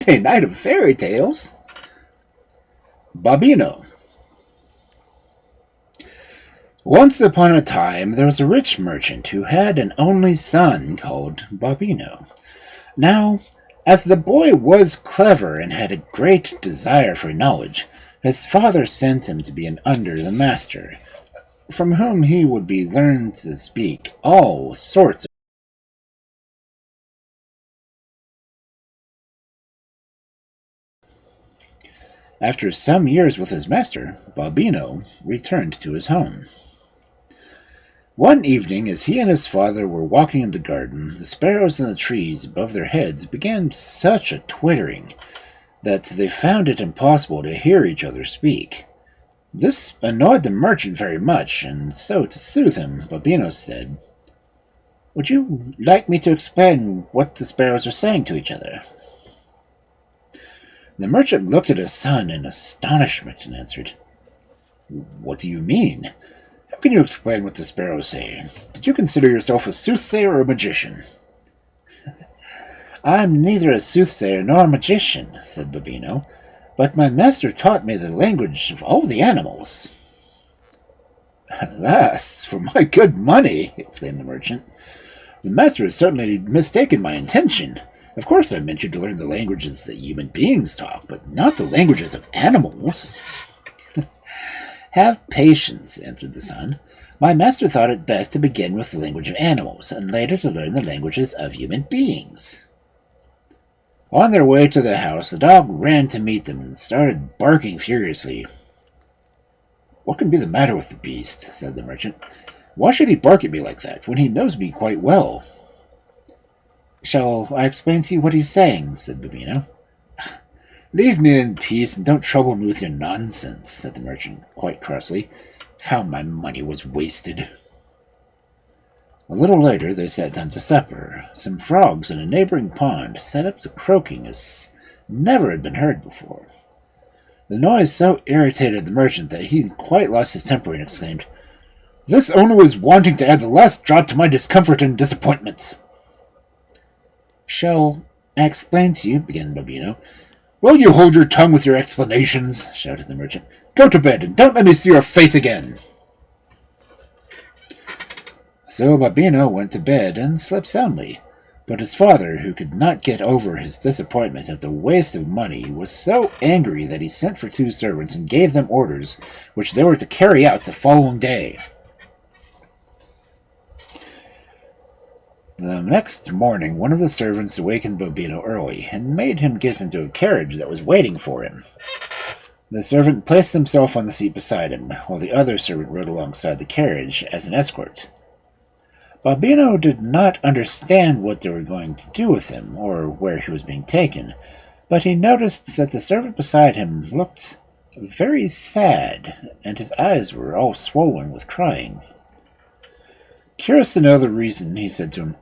A night of fairy tales? Bobino. Once upon a time, there was a rich merchant who had an only son called Bobino. Now, as the boy was clever and had a great desire for knowledge, his father sent him to be an under the master, from whom he would be learned to speak all sorts of. After some years with his master, Bobino returned to his home. One evening, as he and his father were walking in the garden, the sparrows in the trees above their heads began such a twittering that they found it impossible to hear each other speak. This annoyed the merchant very much, and so, to soothe him, Bobino said, "Would you like me to explain what the sparrows are saying to each other?" The merchant looked at his son in astonishment and answered, "What do you mean? How can you explain what the sparrows say? Did you consider yourself a soothsayer or a magician?" "I'm neither a soothsayer nor a magician," said Bobino, "but my master taught me the language of all the animals." "Alas, for my good money!" exclaimed the merchant. "The master has certainly mistaken my intention. Of course I meant you to learn the languages that human beings talk, but not the languages of animals." "Have patience," answered the son. "My master thought it best to begin with the language of animals, and later to learn the languages of human beings." On their way to the house, the dog ran to meet them and started barking furiously. "What can be the matter with the beast?" said the merchant. "Why should he bark at me like that, when he knows me quite well?" "Shall I explain to you what he's saying?" said Bobino. "Leave me in peace and don't trouble me with your nonsense," said the merchant, quite crossly. "How my money was wasted." A little later they sat down to supper. Some frogs in a neighboring pond set up the croaking as never had been heard before. The noise so irritated the merchant that he quite lost his temper and exclaimed, "This owner is wanting to add the last drop to my discomfort and disappointment." "Shall I explain to you?" began Bobino. "Will you hold your tongue with your explanations?" shouted the merchant. "Go to bed, and don't let me see your face again." So Bobino went to bed and slept soundly, but his father, who could not get over his disappointment at the waste of money, was so angry that he sent for 2 servants and gave them orders which they were to carry out the following day. The next morning, one of the servants awakened Bobino early, and made him get into a carriage that was waiting for him. The servant placed himself on the seat beside him, while the other servant rode alongside the carriage as an escort. Bobino did not understand what they were going to do with him, or where he was being taken, but he noticed that the servant beside him looked very sad, and his eyes were all swollen with crying. Curious to know the reason, he said to him,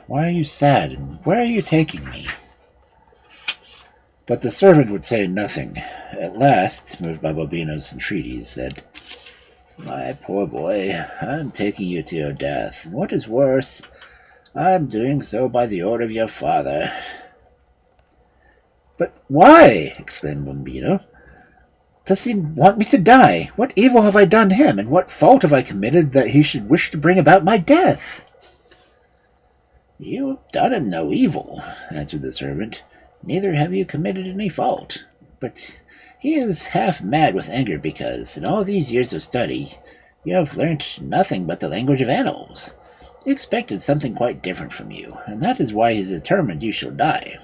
"Why are you sad, and where are you taking me?" But the servant would say nothing. At last, moved by Bobino's entreaties, said, "My poor boy, I'm taking you to your death, and what is worse, I'm doing so by the order of your father." "But why?" exclaimed Bobino. "Does he want me to die? What evil have I done him, and what fault have I committed that he should wish to bring about my death?" "You have done him no evil," answered the servant. "Neither have you committed any fault. But he is half mad with anger because, in all these years of study, you have learnt nothing but the language of animals. He expected something quite different from you, and that is why he is determined you shall die."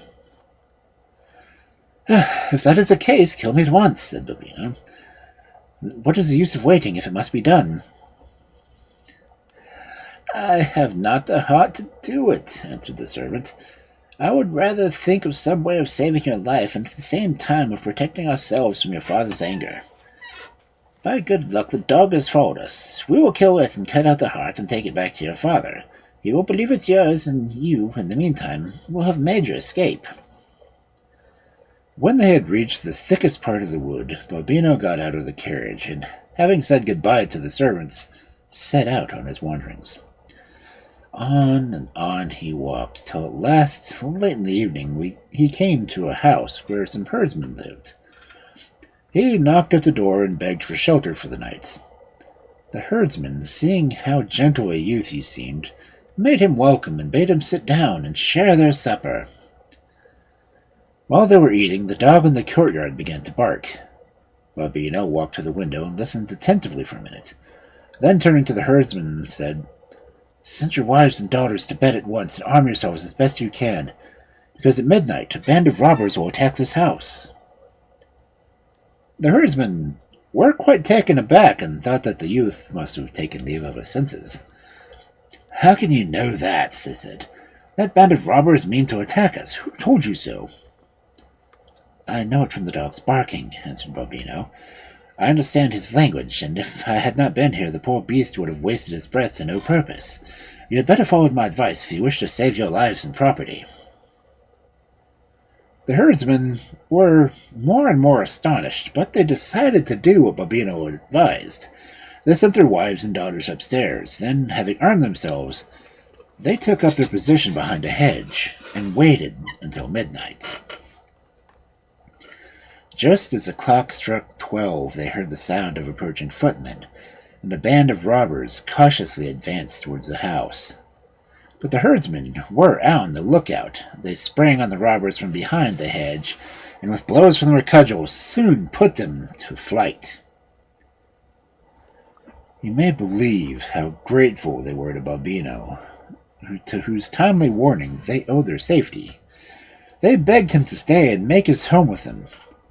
"If that is the case, kill me at once," said Bobino. "What is the use of waiting if it must be done?" "I have not the heart to do it," answered the servant. "I would rather think of some way of saving your life and at the same time of protecting ourselves from your father's anger. By good luck, the dog has followed us. We will kill it and cut out the heart and take it back to your father. He will believe it's yours, and you, in the meantime, will have made your escape." When they had reached the thickest part of the wood, Bobino got out of the carriage, and, having said good-bye to the servants, set out on his wanderings. On and on he walked, till at last, late in the evening, he came to a house where some herdsmen lived. He knocked at the door and begged for shelter for the night. The herdsman, seeing how gentle a youth he seemed, made him welcome and bade him sit down and share their supper. While they were eating, the dog in the courtyard began to bark. Bobino walked to the window and listened attentively for a minute. Then, turning to the herdsman, said, "Send your wives and daughters to bed at once and arm yourselves as best you can, because at midnight a band of robbers will attack this house." The herdsmen were quite taken aback and thought that the youth must have taken leave of his senses. "How can you know that?" they said. "That band of robbers mean to attack us. Who told you so?" "I know it from the dog's barking," answered Bobino. "I understand his language, and if I had not been here, the poor beast would have wasted his breath to no purpose. You had better follow my advice if you wish to save your lives and property." The herdsmen were more and more astonished, but they decided to do what Bobino advised. They sent their wives and daughters upstairs. Then, having armed themselves, they took up their position behind a hedge and waited until midnight. Just as the clock struck 12, they heard the sound of approaching footmen, and a band of robbers cautiously advanced towards the house. But the herdsmen were out on the lookout. They sprang on the robbers from behind the hedge, and with blows from their cudgels soon put them to flight. You may believe how grateful they were to Bobino, to whose timely warning they owed their safety. They begged him to stay and make his home with them,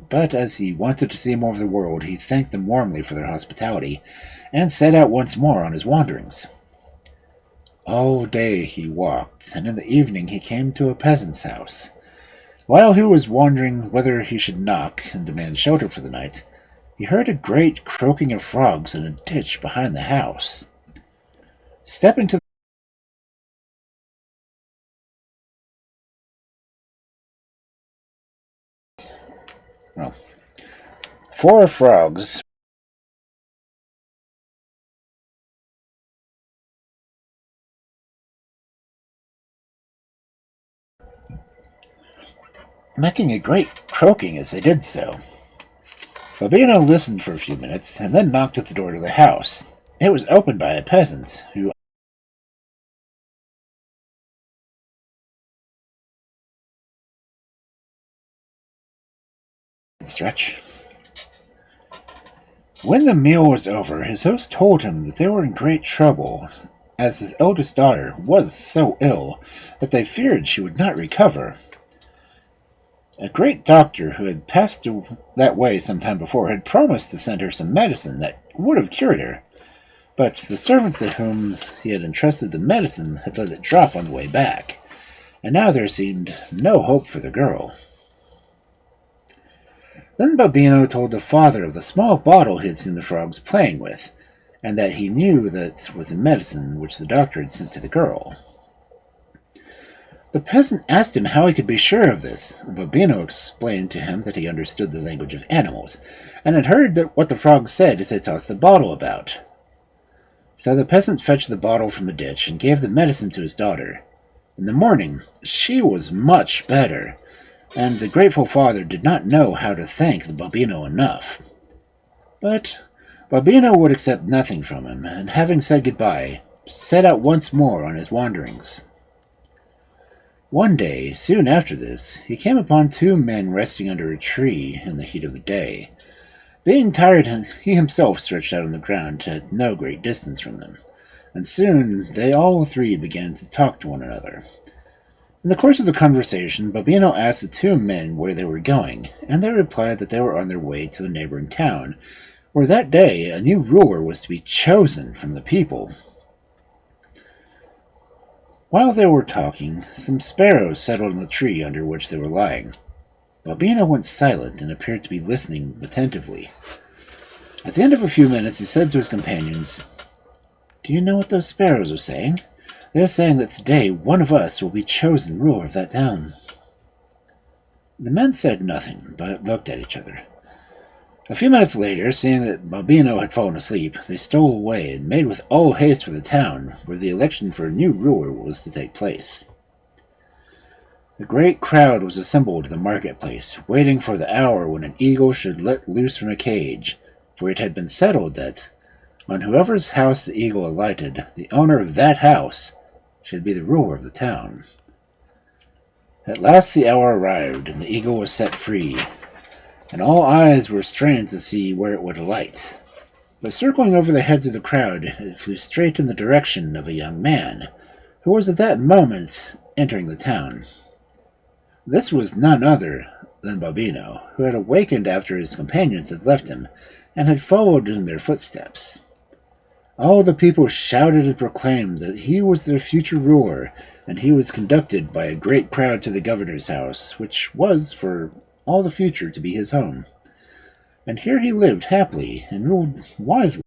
but as he wanted to see more of the world, he thanked them warmly for their hospitality, and set out once more on his wanderings. All day he walked, and in the evening he came to a peasant's house. While he was wondering whether he should knock and demand shelter for the night, he heard a great croaking of frogs in a ditch behind the house. Stepping to well, 4 frogs making a great croaking as they did so. Bobino listened for a few minutes, and then knocked at the door to the house. It was opened by a peasant, who stretch. When the meal was over, his host told him that they were in great trouble, as his eldest daughter was so ill that they feared she would not recover. A great doctor who had passed through that way some time before had promised to send her some medicine that would have cured her, but the servant to whom he had entrusted the medicine had let it drop on the way back, and now there seemed no hope for the girl. Then Bobino told the father of the small bottle he had seen the frogs playing with, and that he knew that was the medicine which the doctor had sent to the girl. The peasant asked him how he could be sure of this, and Bobino explained to him that he understood the language of animals, and had heard that what the frogs said as they tossed the bottle about. So the peasant fetched the bottle from the ditch and gave the medicine to his daughter. In the morning she was much better, and the grateful father did not know how to thank the Bobino enough. But Bobino would accept nothing from him, and having said goodbye, set out once more on his wanderings. One day, soon after this, he came upon 2 men resting under a tree in the heat of the day. Being tired, he himself stretched out on the ground at no great distance from them, and soon they all 3 began to talk to one another. In the course of the conversation, Bobino asked the 2 men where they were going, and they replied that they were on their way to a neighboring town, where that day a new ruler was to be chosen from the people. While they were talking, some sparrows settled on the tree under which they were lying. Bobino went silent and appeared to be listening attentively. At the end of a few minutes, he said to his companions, "Do you know what those sparrows are saying? They are saying that today one of us will be chosen ruler of that town." The men said nothing, but looked at each other. A few minutes later, seeing that Bobino had fallen asleep, they stole away and made with all haste for the town, where the election for a new ruler was to take place. The great crowd was assembled in the marketplace, waiting for the hour when an eagle should let loose from a cage, for it had been settled that, on whoever's house the eagle alighted, the owner of that house should be the ruler of the town. At last the hour arrived, and the eagle was set free, and all eyes were strained to see where it would alight. But circling over the heads of the crowd, it flew straight in the direction of a young man, who was at that moment entering the town. This was none other than Bobino, who had awakened after his companions had left him, and had followed in their footsteps. All the people shouted and proclaimed that he was their future ruler, and he was conducted by a great crowd to the governor's house, which was, for all the future, to be his home. And here he lived happily and ruled wisely.